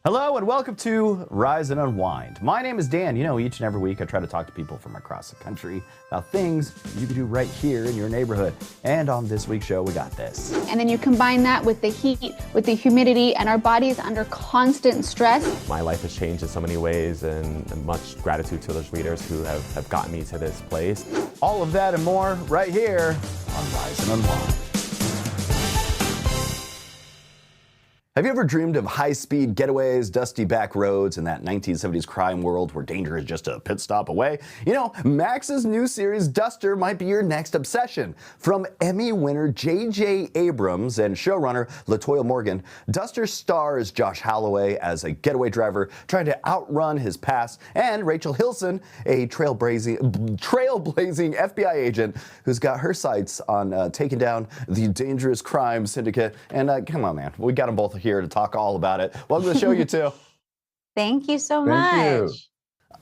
Hello and welcome to Rise and Unwind. My name is Dan. You know, each and every week I try to talk to people from across the country about things you can do right here in your neighborhood. And on this week's show, we got this. And then you combine that with the heat, with the humidity, and our bodies under constant stress. My life has changed in so many ways, and much gratitude to those leaders who have gotten me to this place. All of that and more right here on Rise and Unwind. Have you ever dreamed of high-speed getaways, dusty back roads, and that 1970s crime world where danger is just a pit stop away? You know, Max's new series, Duster, might be your next obsession. From Emmy winner J.J. Abrams and showrunner LaToya Morgan, Duster stars Josh Holloway as a getaway driver trying to outrun his past, and Rachel Hilson, a trailblazing FBI agent who's got her sights on taking down the dangerous crime syndicate. And come on, man, we got them both here to talk all about it. Welcome to the show, you two. Thank you so much. Thank you.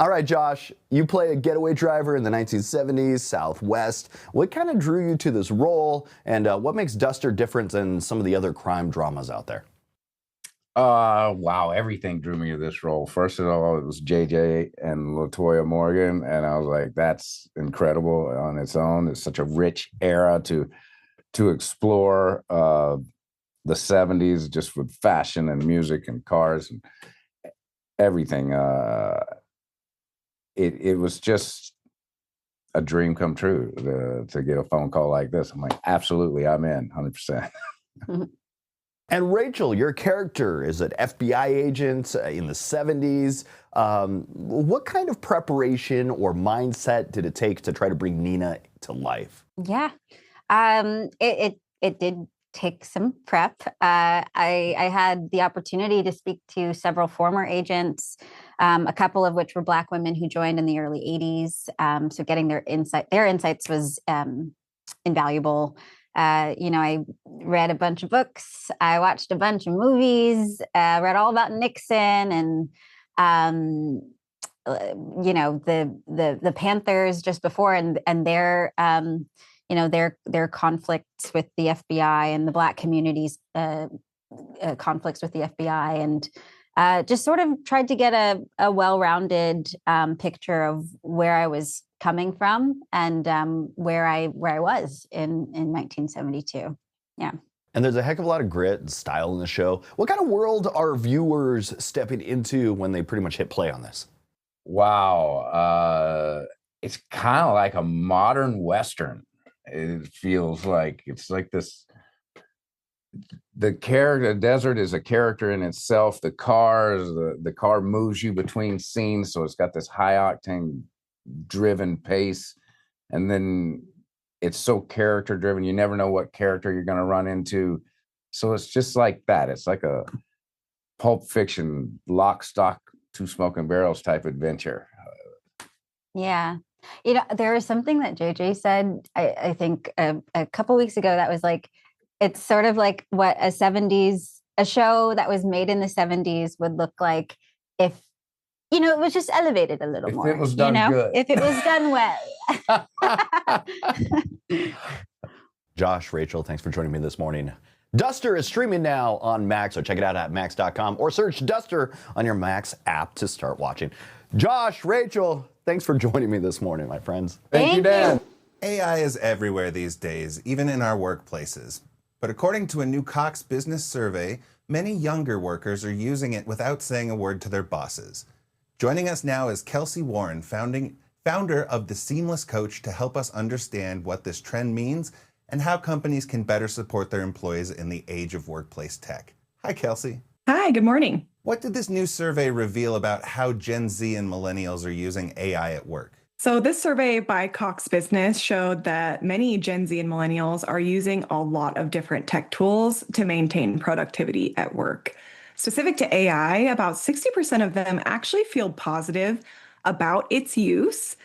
All right, Josh, you play a getaway driver in the 1970s Southwest. What kind of drew you to this role, and what makes Duster different than some of the other crime dramas out there? Wow, everything drew me to this role. First of all, it was JJ and LaToya Morgan, and I was like, that's incredible on its own. It's such a rich era to explore. The 70s, just with fashion and music and cars and everything. It was just a dream come true to get a phone call like this. I'm like, absolutely, I'm in 100%. And Rachel, your character is an FBI agent in the 70s. What kind of preparation or mindset did it take to try to bring Nina to life? Yeah, it did take some prep. I had the opportunity to speak to several former agents, a couple of which were Black women who joined in the early 80s. So getting their insights was invaluable. I read a bunch of books. I watched a bunch of movies, read all about Nixon and, the Panthers just before and their, their conflicts with the FBI and the Black community's conflicts with the FBI, and just sort of tried to get a well-rounded picture of where I was coming from and where I was in 1972. Yeah. And there's a heck of a lot of grit and style in the show. What kind of world are viewers stepping into when they pretty much hit play on this? Wow. It's kind of like a modern Western. It feels like it's like this. The desert is a character in itself. The car moves you between scenes, so it's got this high-octane driven pace, and then it's so character driven. You never know what character you're going to run into, so it's just like that. It's like a Pulp Fiction, lock, stock, two smoking barrels type adventure. Yeah. There was something that JJ said, I think a couple weeks ago, that was like, it's sort of like what a show that was made in the 70s would look like if, it was just elevated a little more. If it was done good. If it was done well. Josh, Rachel, thanks for joining me this morning. Duster is streaming now on Max, so check it out at max.com or search Duster on your Max app to start watching. Josh, Rachel, thanks for joining me this morning, my friends. Thank you, Dan. AI is everywhere these days, even in our workplaces. But according to a new Cox Business survey, many younger workers are using it without saying a word to their bosses. Joining us now is Kelsea Warren, founder of The Seamless Coach, to help us understand what this trend means and how companies can better support their employees in the age of workplace tech. Hi, Kelsea. Hi, good morning. What did this new survey reveal about how Gen Z and millennials are using AI at work? So this survey by Cox Business showed that many Gen Z and millennials are using a lot of different tech tools to maintain productivity at work. Specific to AI, about 60% of them actually feel positive about its use.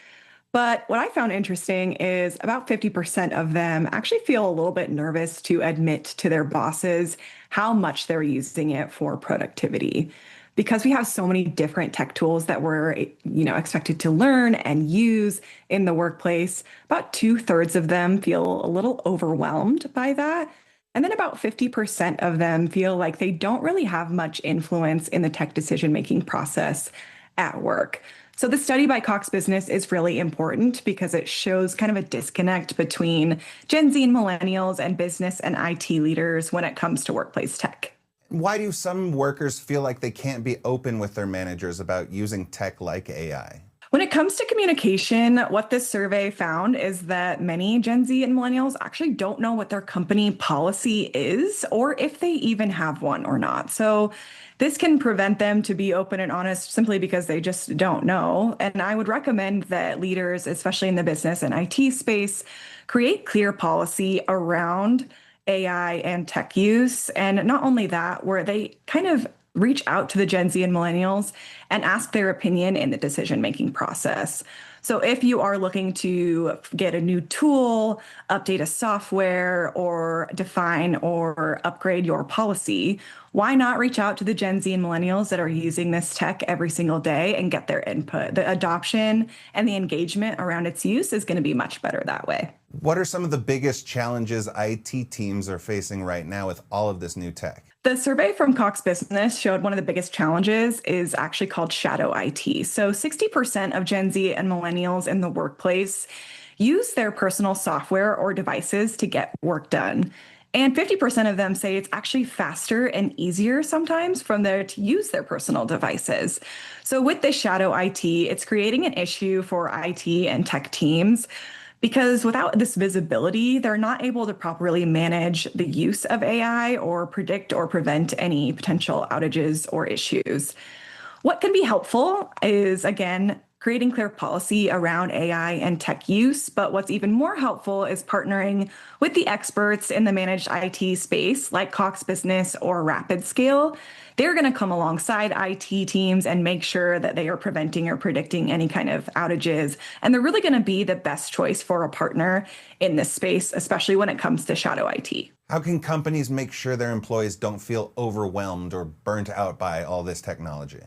But what I found interesting is about 50% of them actually feel a little bit nervous to admit to their bosses how much they're using it for productivity. Because we have so many different tech tools that we're, expected to learn and use in the workplace, about 2/3 of them feel a little overwhelmed by that. And then about 50% of them feel like they don't really have much influence in the tech decision-making process at work. So the study by Cox Business is really important because it shows kind of a disconnect between Gen Z and millennials and business and IT leaders when it comes to workplace tech. Why do some workers feel like they can't be open with their managers about using tech like AI? When it comes to communication, what this survey found is that many Gen Z and millennials actually don't know what their company policy is or if they even have one or not. So this can prevent them to be open and honest simply because they just don't know. And I would recommend that leaders, especially in the business and IT space, create clear policy around AI and tech use. And not only that, where they kind of reach out to the Gen Z and millennials and ask their opinion in the decision-making process. So if you are looking to get a new tool, update a software, or define or upgrade your policy, why not reach out to the Gen Z and millennials that are using this tech every single day and get their input? The adoption and the engagement around its use is going to be much better that way. What are some of the biggest challenges IT teams are facing right now with all of this new tech? The survey from Cox Business showed one of the biggest challenges is actually called shadow IT. So 60% of Gen Z and millennials in the workplace use their personal software or devices to get work done. And 50% of them say it's actually faster and easier sometimes from there to use their personal devices. So with this shadow IT, it's creating an issue for IT and tech teams, because without this visibility, they're not able to properly manage the use of AI or predict or prevent any potential outages or issues. What can be helpful is, again, creating clear policy around AI and tech use. But what's even more helpful is partnering with the experts in the managed IT space, like Cox Business or RapidScale. They're going to come alongside IT teams and make sure that they are preventing or predicting any kind of outages. And they're really going to be the best choice for a partner in this space, especially when it comes to shadow IT. How can companies make sure their employees don't feel overwhelmed or burnt out by all this technology?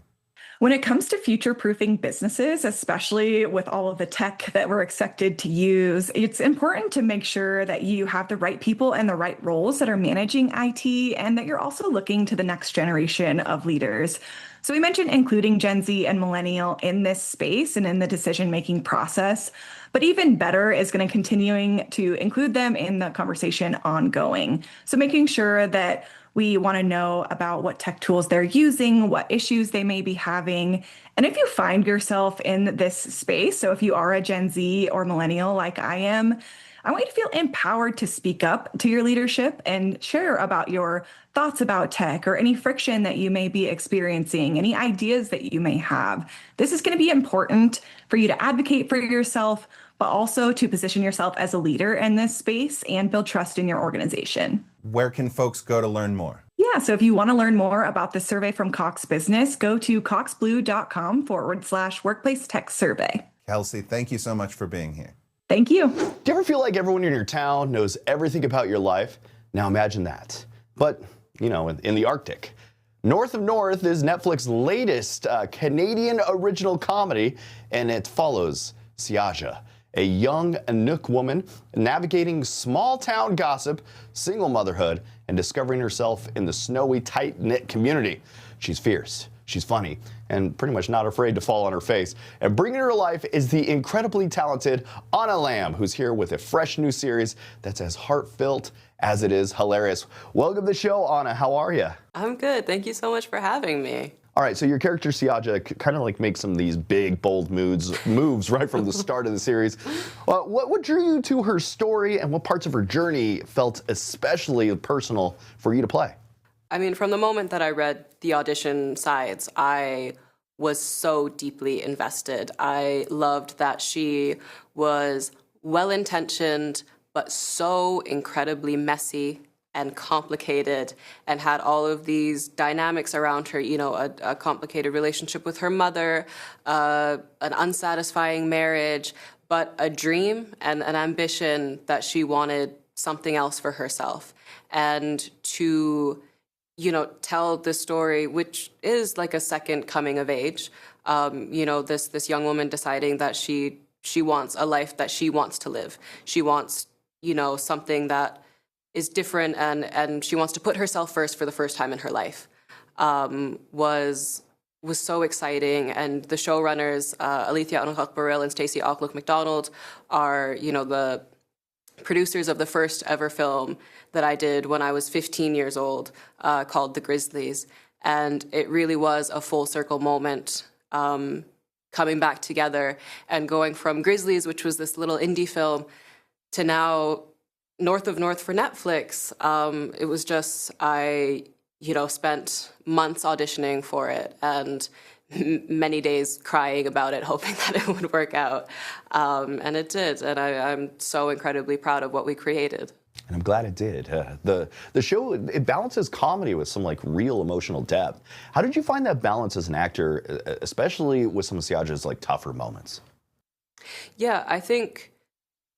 When it comes to future-proofing businesses, especially with all of the tech that we're expected to use, it's important to make sure that you have the right people and the right roles that are managing IT, and that you're also looking to the next generation of leaders. So we mentioned including Gen Z and millennial in this space and in the decision-making process, but even better is going to continuing to include them in the conversation ongoing. So making sure that we want to know about what tech tools they're using, what issues they may be having. And if you find yourself in this space, so if you are a Gen Z or millennial like I am, I want you to feel empowered to speak up to your leadership and share about your thoughts about tech or any friction that you may be experiencing, any ideas that you may have. This is going to be important for you to advocate for yourself, but also to position yourself as a leader in this space and build trust in your organization. Where can folks go to learn more? Yeah, so if you want to learn more about the survey from Cox Business, go to coxblue.com/workplace tech survey. Kelsey, thank you so much for being here. Thank you. Do you ever feel like everyone in your town knows everything about your life? Now imagine that. But, in the Arctic. North of North is Netflix's latest Canadian original comedy, and it follows Siaja, a young Inuk woman navigating small-town gossip, single motherhood, and discovering herself in the snowy, tight-knit community. She's fierce, she's funny, and pretty much not afraid to fall on her face. And bringing her to life is the incredibly talented Anna Lambe, who's here with a fresh new series that's as heartfelt as it is hilarious. Welcome to the show, Anna. How are you? I'm good. Thank you so much for having me. All right, so your character Siaja kind of like makes some of these big, bold moves right from the start of the series. What drew you to her story, and what parts of her journey felt especially personal for you to play? I mean, from the moment that I read the audition sides, I was so deeply invested. I loved that she was well-intentioned, but so incredibly messy and complicated, and had all of these dynamics around her, a complicated relationship with her mother, an unsatisfying marriage, but a dream and an ambition that she wanted something else for herself. And to, tell this story, which is like a second coming of age, this young woman deciding that she wants a life that she wants to live. She wants, something that is different and she wants to put herself first for the first time in her life, was so exciting. And the showrunners, Alethea Onakak-Burrell and Stacey Aucklook McDonald, are, the producers of the first ever film that I did when I was 15 years old, called The Grizzlies. And it really was a full circle moment, coming back together and going from Grizzlies, which was this little indie film, to now North of North for Netflix. It was just, I spent months auditioning for it and many days crying about it, hoping that it would work out. And it did. And I'm so incredibly proud of what we created. And I'm glad it did. The show, it balances comedy with some real emotional depth. How did you find that balance as an actor, especially with some of Siaja's tougher moments? Yeah, I think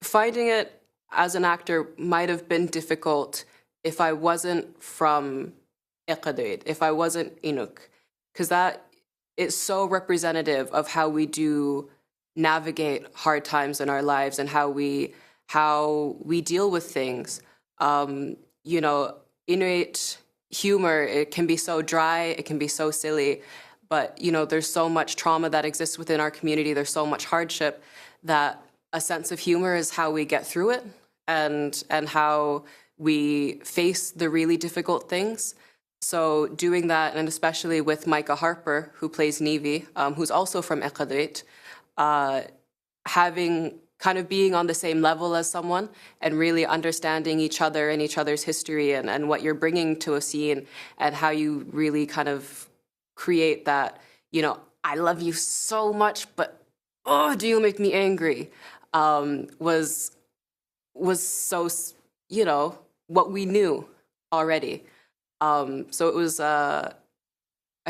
finding it as an actor might have been difficult if I wasn't from Iqaluit, if I wasn't Inuk, because that is so representative of how we do navigate hard times in our lives and how we deal with things. Inuit humor, it can be so dry, it can be so silly, but there's so much trauma that exists within our community, there's so much hardship, that a sense of humor is how we get through it and how we face the really difficult things. So doing that, and especially with Micah Harper, who plays Nevi, who's also from Iqaluit, being on the same level as someone and really understanding each other and each other's history and what you're bringing to a scene and how you really kind of create that, I love you so much, but do you make me angry, was so, what we knew already. So it was, I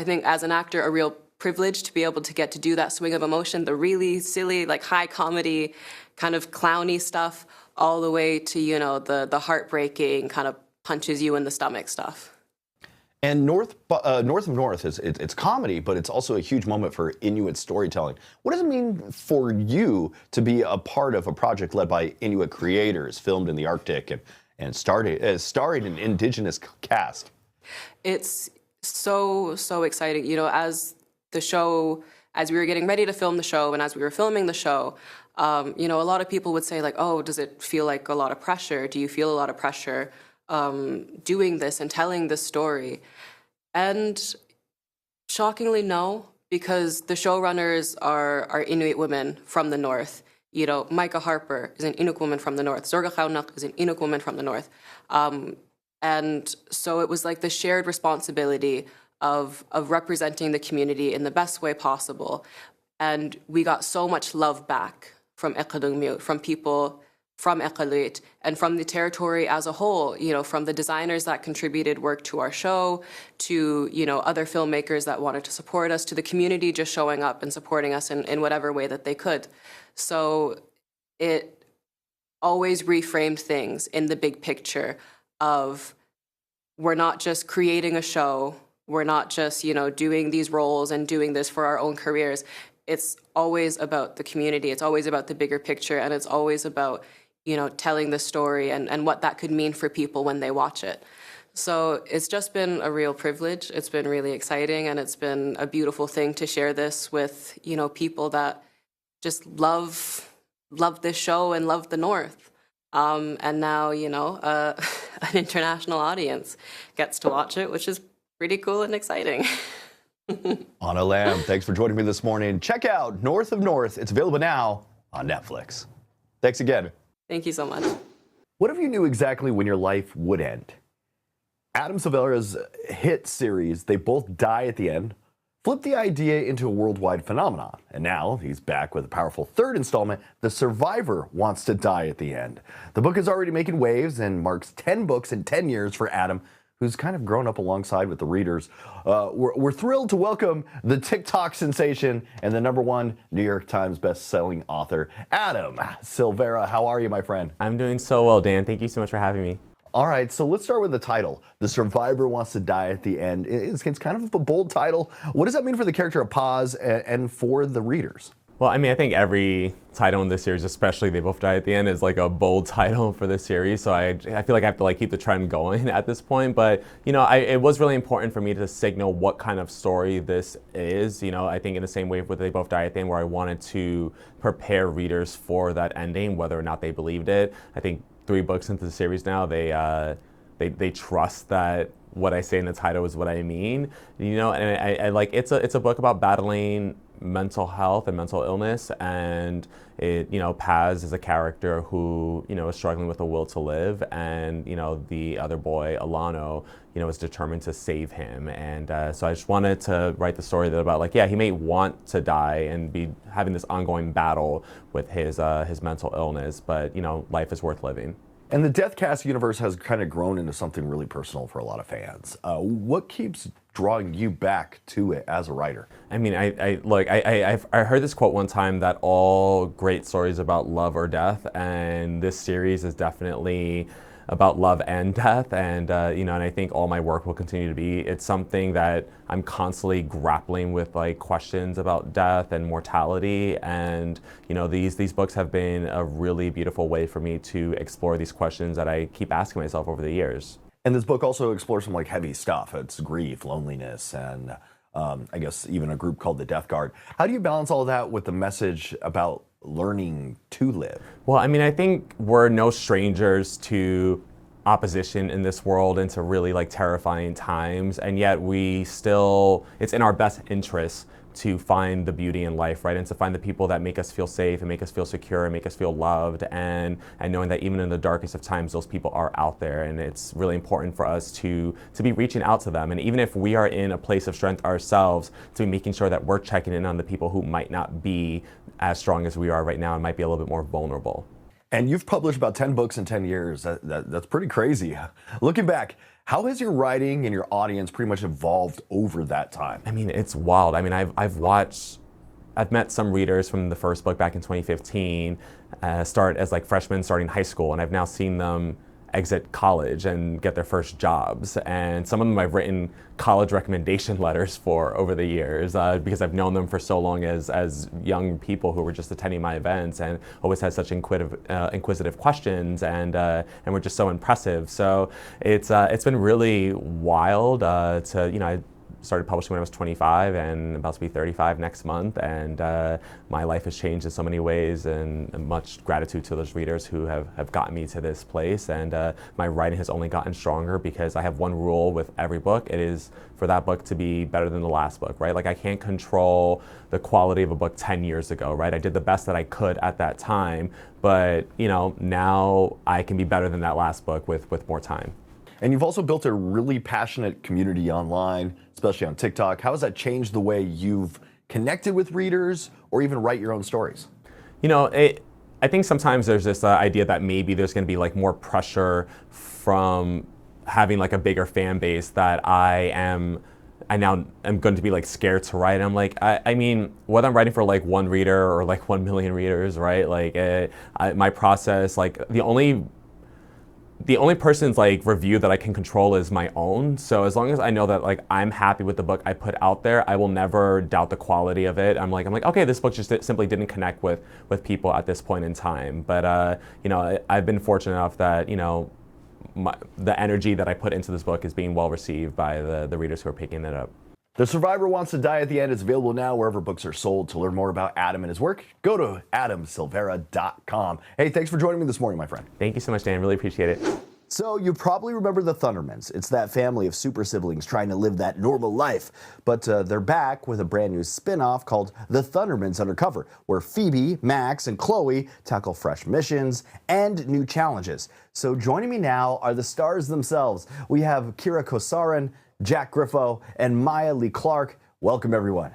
think as an actor, a real privilege to be able to get to do that swing of emotion, the really silly, high comedy, kind of clowny stuff, all the way to, the heartbreaking, kind of punches you in the stomach stuff. And North of North, it's comedy, but it's also a huge moment for Inuit storytelling. What does it mean for you to be a part of a project led by Inuit creators, filmed in the Arctic, and starring an indigenous cast? It's so exciting. As we were getting ready to film the show and as we were filming the show, a lot of people would say does it feel like a lot of pressure? Do you feel a lot of pressure doing this and telling this story? And shockingly, no, because the showrunners are Inuit women from the North. Micah Harper is an Inuk woman from the North. Zorga Khaunak is an Inuk woman from the North. And so it was the shared responsibility of representing the community in the best way possible. And we got so much love back from Iqaluit, from people from Iqaluit, and from the territory as a whole, from the designers that contributed work to our show, to, other filmmakers that wanted to support us, to the community just showing up and supporting us in whatever way that they could. So it always reframed things in the big picture of, we're not just creating a show, we're not just, doing these roles and doing this for our own careers. It's always about the community. It's always about the bigger picture. And it's always about, telling the story and what that could mean for people when they watch it. So it's just been a real privilege. It's been really exciting. And it's been a beautiful thing to share this with, people that just love this show and love the North. And now, an international audience gets to watch it, which is pretty cool and exciting. Anna Lambe, thanks for joining me this morning. Check out North of North. It's available now on Netflix. Thanks again. Thank you so much. What if you knew exactly when your life would end? Adam Silvera's hit series, They Both Die at the End, flipped the idea into a worldwide phenomenon. And now he's back with a powerful third installment, The Survivor Wants to Die at the End. The book is already making waves and marks 10 books in 10 years for Adam, who's kind of grown up alongside with the readers. We're thrilled to welcome the TikTok sensation and the #1 New York Times best-selling author, Adam Silvera. How are you, my friend? I'm doing so well, Dan. Thank you so much for having me. All right, so let's start with the title. The Survivor Wants to Die at the End. It's kind of a bold title. What does that mean for the character of Paz and for the readers? Well, I mean, I think every title in this series, especially They Both Die at the End, is like a bold title for this series. So I feel like I have to like keep the trend going at this point. But, you know, it was really important for me to signal what kind of story this is. You know, I think in the same way with They Both Die at the End, where I wanted to prepare readers for that ending, whether or not they believed it. I think 3 books into the series now, they trust that what I say in the title is what I mean. You know, and I like it's a book about battling mental health and mental illness, and it, you know, Paz is a character who, you know, is struggling with a will to live, and, you know, the other boy, Alano, you know, is determined to save him. And so I just wanted to write the story that about like, yeah, he may want to die and be having this ongoing battle with his mental illness, but, you know, life is worth living. And the Deathcast universe has kind of grown into something really personal for a lot of fans. What keeps drawing you back to it as a writer? I mean, I heard this quote one time that all great stories about love or death, and this series is definitely about love and death, and you know, and I think all my work will continue to be. It's something that I'm constantly grappling with, like questions about death and mortality, and you know, these books have been a really beautiful way for me to explore these questions that I keep asking myself over the years. And this book also explores some like heavy stuff. It's grief, loneliness, and I guess even a group called the Death Guard. How do you balance all that with the message about learning to live? Well, I mean, I think we're no strangers to opposition in this world and to really like terrifying times, and yet it's in our best interest to find the beauty in life, right? And to find the people that make us feel safe and make us feel secure and make us feel loved, and knowing that even in the darkest of times, those people are out there, and it's really important for us to be reaching out to them. And even if we are in a place of strength ourselves, to be making sure that we're checking in on the people who might not be as strong as we are right now and might be a little bit more vulnerable. And you've published about 10 books in 10 years. That's pretty crazy. Looking back, how has your writing and your audience pretty much evolved over that time? I mean, it's wild. I mean, I've met some readers from the first book back in 2015, start as like freshmen starting high school, and I've now seen them exit college and get their first jobs. And some of them I've written college recommendation letters for over the years because I've known them for so long as young people who were just attending my events and always had such inquisitive questions, and were just so impressive. So it's been really wild to, you know, I started publishing when I was 25 and about to be 35 next month, and my life has changed in so many ways, and much gratitude to those readers who have gotten me to this place. And my writing has only gotten stronger because I have one rule with every book. It is for that book to be better than the last book, right? Like, I can't control the quality of a book 10 years ago, right? I did the best that I could at that time, but you know, now I can be better than that last book with more time. And you've also built a really passionate community online, especially on TikTok. How has that changed the way you've connected with readers or even write your own stories? You know, I think sometimes there's this idea that maybe there's going to be like more pressure from having like a bigger fan base that I now am going to be like scared to write. I'm like, I mean, whether I'm writing for like 1 reader or like 1 million readers, right? Like my process, like the only person's like review that I can control is my own. So as long as I know that like I'm happy with the book I put out there, I will never doubt the quality of it. I'm like, okay, this book just simply didn't connect with people at this point in time. But you know, I've been fortunate enough that, you know, the energy that I put into this book is being well received by the readers who are picking it up. The Survivor Wants to Die at the End is available now wherever books are sold. To learn more about Adam and his work, go to adamsilvera.com. Hey, thanks for joining me this morning, my friend. Thank you so much, Dan. Really appreciate it. So you probably remember the Thundermans. It's that family of super siblings trying to live that normal life. But they're back with a brand new spin-off called The Thundermans Undercover, where Phoebe, Max, and Chloe tackle fresh missions and new challenges. So joining me now are the stars themselves. We have Kira Kosarin, Jack Griffo, and Maya Lee Clark. Welcome, everyone.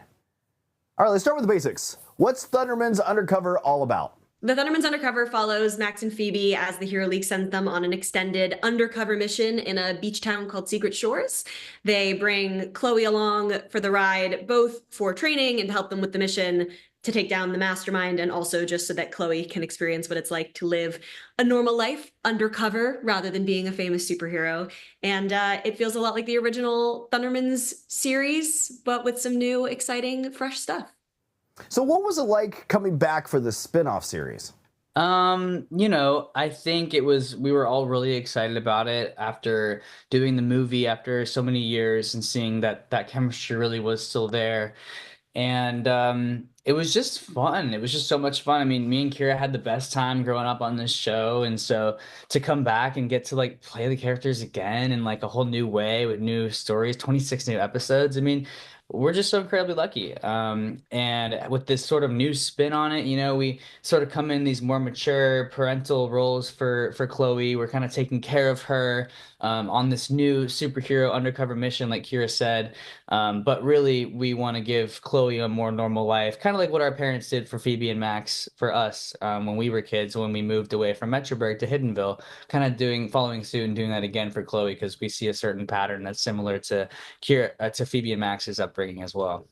All right, let's start with the basics. What's Thundermans Undercover all about? The Thundermans Undercover follows Max and Phoebe as the Hero League sends them on an extended undercover mission in a beach town called Secret Shores. They bring Chloe along for the ride, both for training and to help them with the mission to take down the mastermind, and also just so that Chloe can experience what it's like to live a normal life undercover rather than being a famous superhero. And it feels a lot like the original Thundermans series, but with some new, exciting, fresh stuff. So what was it like coming back for the spin-off series? I think we were all really excited about it after doing the movie after so many years and seeing that chemistry really was still there. And it was just fun. It was just so much fun. I mean, me and Kira had the best time growing up on this show, and so to come back and get to like play the characters again in like a whole new way with new stories, 26 new episodes. I mean, we're just so incredibly lucky. And with this sort of new spin on it, we sort of come in these more mature parental roles for Chloe. We're kind of taking care of her on this new superhero undercover mission, like Kira said. But really, we want to give Chloe a more normal life, kind of like what our parents did for Phoebe and Max for us when we were kids, when we moved away from Metroburg to Hiddenville, kind of following suit and doing that again for Chloe, because we see a certain pattern that's similar to to Phoebe and Max's upbringing as well.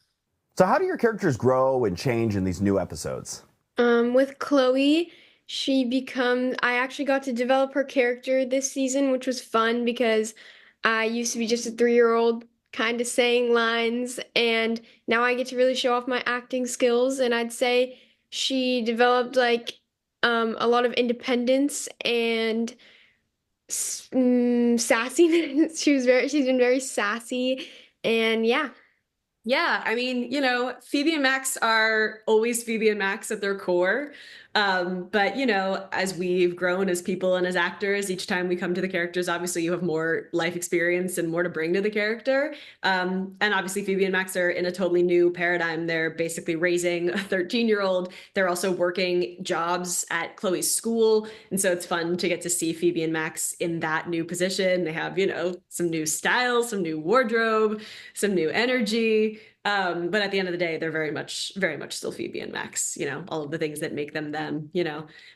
So how do your characters grow and change in these new episodes? With Chloe, I actually got to develop her character this season, which was fun because I used to be just a 3-year-old kind of saying lines, and now I get to really show off my acting skills. And I'd say she developed like a lot of independence and sassiness. She's been very sassy, and yeah. Yeah, I mean, Phoebe and Max are always Phoebe and Max at their core. But, as we've grown as people and as actors, each time we come to the characters, obviously you have more life experience and more to bring to the character. And obviously Phoebe and Max are in a totally new paradigm. They're basically raising a 13-year-old. They're also working jobs at Chloe's school. And so it's fun to get to see Phoebe and Max in that new position. They have, some new style, some new wardrobe, some new energy. But at the end of the day, they're very much still Phoebe and Max, all of the things that make them them.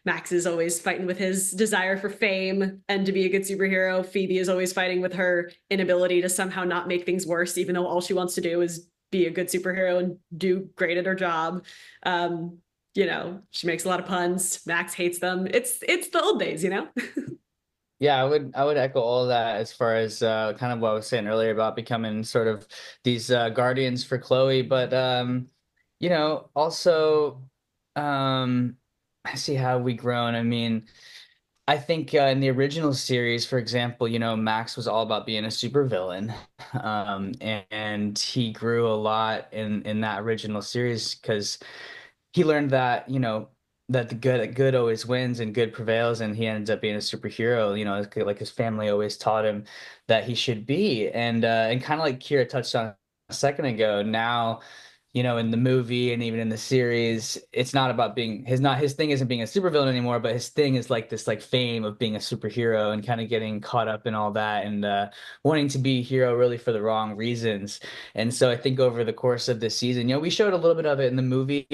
Max is always fighting with his desire for fame and to be a good superhero. Phoebe is always fighting with her inability to somehow not make things worse, even though all she wants to do is be a good superhero and do great at her job. She makes a lot of puns. Max hates them. It's the old days, Yeah, I would echo all of that as far as kind of what I was saying earlier about becoming sort of these guardians for Chloe. But also I see how we grown. I mean, I think in the original series, for example, Max was all about being a supervillain, and he grew a lot in that original series because he learned that that the good always wins and good prevails, and he ends up being a superhero. Like his family always taught him that he should be, and kind of like Kira touched on a second ago. Now, in the movie and even in the series, it's not about being his thing isn't being a supervillain anymore, but his thing is like this like fame of being a superhero and kind of getting caught up in all that and wanting to be a hero really for the wrong reasons. And so I think over the course of this season, we showed a little bit of it in the movie,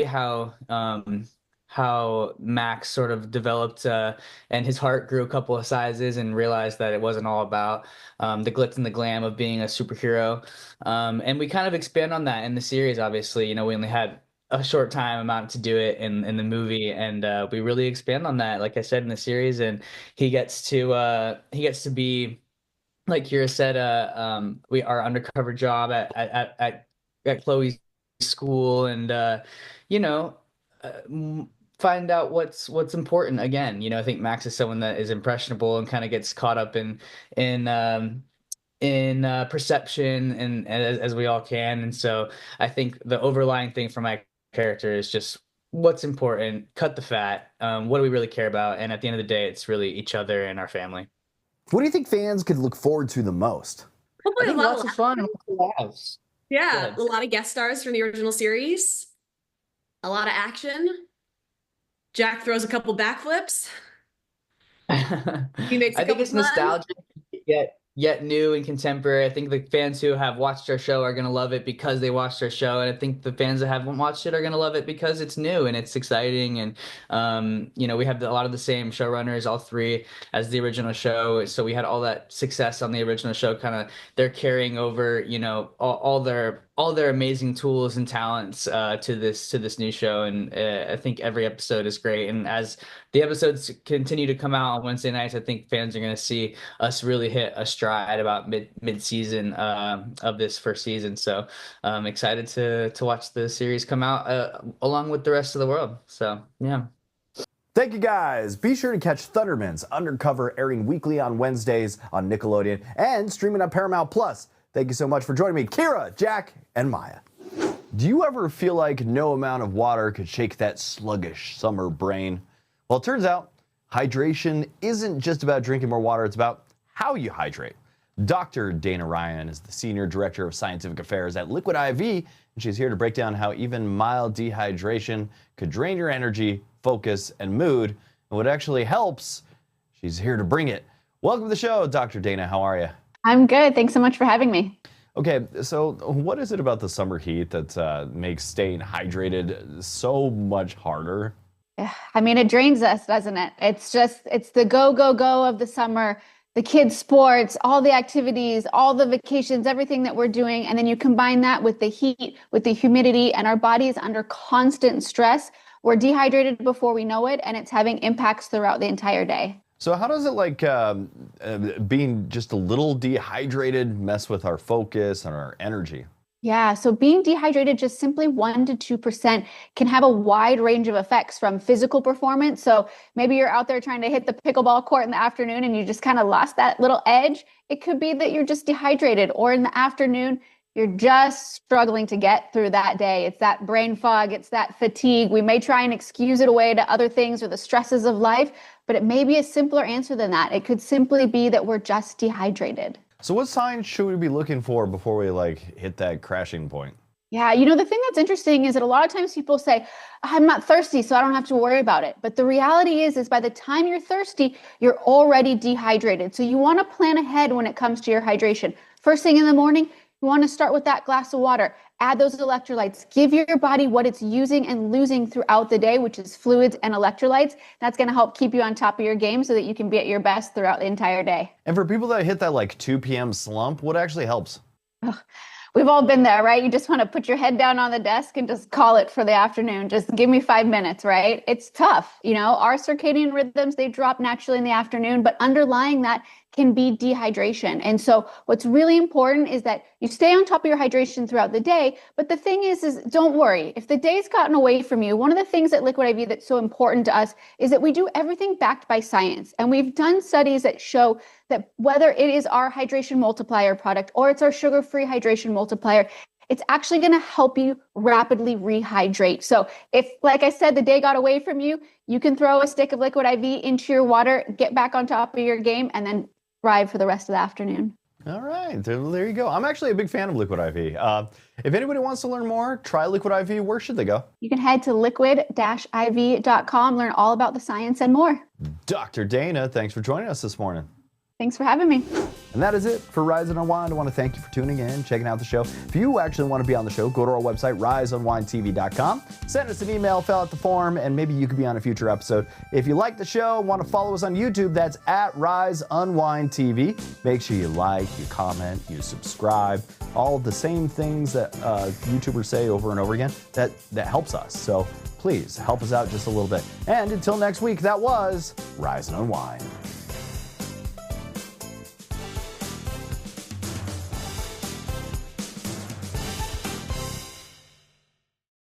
how Max sort of developed and his heart grew a couple of sizes and realized that it wasn't all about the glitz and the glam of being a superhero. And we kind of expand on that in the series, obviously. We only had a short time amount to do it in the movie, and we really expand on that, like I said, in the series. And he gets to be, like Kira said, our undercover job at Chloe's school, and find out what's important again. I think Max is someone that is impressionable and kind of gets caught up in perception and as we all can. And so I think the overlying thing for my character is just what's important, cut the fat, what do we really care about, and at the end of the day, it's really each other and our family. What do you think fans could look forward to the most? Hopefully I think lots of fun and laughs. Yeah, a lot of guest stars from the original series, a lot of action. Jack throws a couple backflips. He makes I think it's nostalgic, yet new and contemporary. I think the fans who have watched our show are going to love it because they watched our show, and I think the fans that haven't watched it are going to love it because it's new and it's exciting. And we have a lot of the same showrunners, all three, as the original show. So we had all that success on the original show. Kind of they're carrying over, all all their amazing tools and talents to this new show, and I think every episode is great. And as the episodes continue to come out on Wednesday nights, I think fans are going to see us really hit a stride about mid season of this first season. So I'm excited to watch the series come out along with the rest of the world. So yeah. Thank you guys. Be sure to catch Thundermans Undercover, airing weekly on Wednesdays on Nickelodeon and streaming on Paramount Plus. Thank you so much for joining me, Kira, Jack, and Maya. Do you ever feel like no amount of water could shake that sluggish summer brain? Well, it turns out hydration isn't just about drinking more water, it's about how you hydrate. Dr. Dana Ryan is the Senior Director of Scientific Affairs at Liquid IV, and she's here to break down how even mild dehydration could drain your energy, focus, and mood. And what actually helps, she's here to bring it. Welcome to the show, Dr. Dana. How are you? I'm good. Thanks so much for having me. Okay, so what is it about the summer heat that makes staying hydrated so much harder? I mean, it drains us, doesn't it? It's the go, go, go of the summer, the kids' sports, all the activities, all the vacations, everything that we're doing. And then you combine that with the heat, with the humidity, and our body is under constant stress. We're dehydrated before we know it, and it's having impacts throughout the entire day. So how does it being just a little dehydrated mess with our focus and our energy? Yeah, so being dehydrated just simply 1 to 2% can have a wide range of effects, from physical performance. So maybe you're out there trying to hit the pickleball court in the afternoon and you just kind of lost that little edge. It could be that you're just dehydrated, or in the afternoon, you're just struggling to get through that day. It's that brain fog, it's that fatigue. We may try and excuse it away to other things or the stresses of life, but it may be a simpler answer than that. It could simply be that we're just dehydrated. So what signs should we be looking for before we hit that crashing point? Yeah, the thing that's interesting is that a lot of times people say, I'm not thirsty, so I don't have to worry about it. But the reality is by the time you're thirsty, you're already dehydrated. So you want to plan ahead when it comes to your hydration. First thing in the morning, you want to start with that glass of water. Add those electrolytes. Give your body what it's using and losing throughout the day, which is fluids and electrolytes. That's going to help keep you on top of your game so that you can be at your best throughout the entire day. And for people that hit that 2 p.m. slump, what actually helps? We've all been there, right? You just want to put your head down on the desk and just call it for the afternoon. Just give me 5 minutes, right? It's tough. Our circadian rhythms, they drop naturally in the afternoon, but underlying that can be dehydration. And so what's really important is that you stay on top of your hydration throughout the day. But the thing is don't worry. If the day's gotten away from you, one of the things at Liquid IV that's so important to us is that we do everything backed by science. And we've done studies that show that whether it is our hydration multiplier product or it's our sugar-free hydration multiplier, it's actually going to help you rapidly rehydrate. So if, like I said, the day got away from you, you can throw a stick of Liquid IV into your water, get back on top of your game, and then thrive for the rest of the afternoon. All right, there you go. I'm actually a big fan of Liquid IV. If anybody wants to learn more, try Liquid IV. Where should they go? You can head to liquid-iv.com, learn all about the science and more. Dr. Dana, thanks for joining us this morning. Thanks for having me. And that is it for Rise Unwind. I want to thank you for tuning in, checking out the show. If you actually want to be on the show, go to our website, riseunwindtv.com. Send us an email, fill out the form, and maybe you could be on a future episode. If you like the show and want to follow us on YouTube, that's at Rise Unwind TV. Make sure you like, you comment, you subscribe. All the same things that YouTubers say over and over again. That helps us. So please help us out just a little bit. And until next week, that was Rise and Unwind.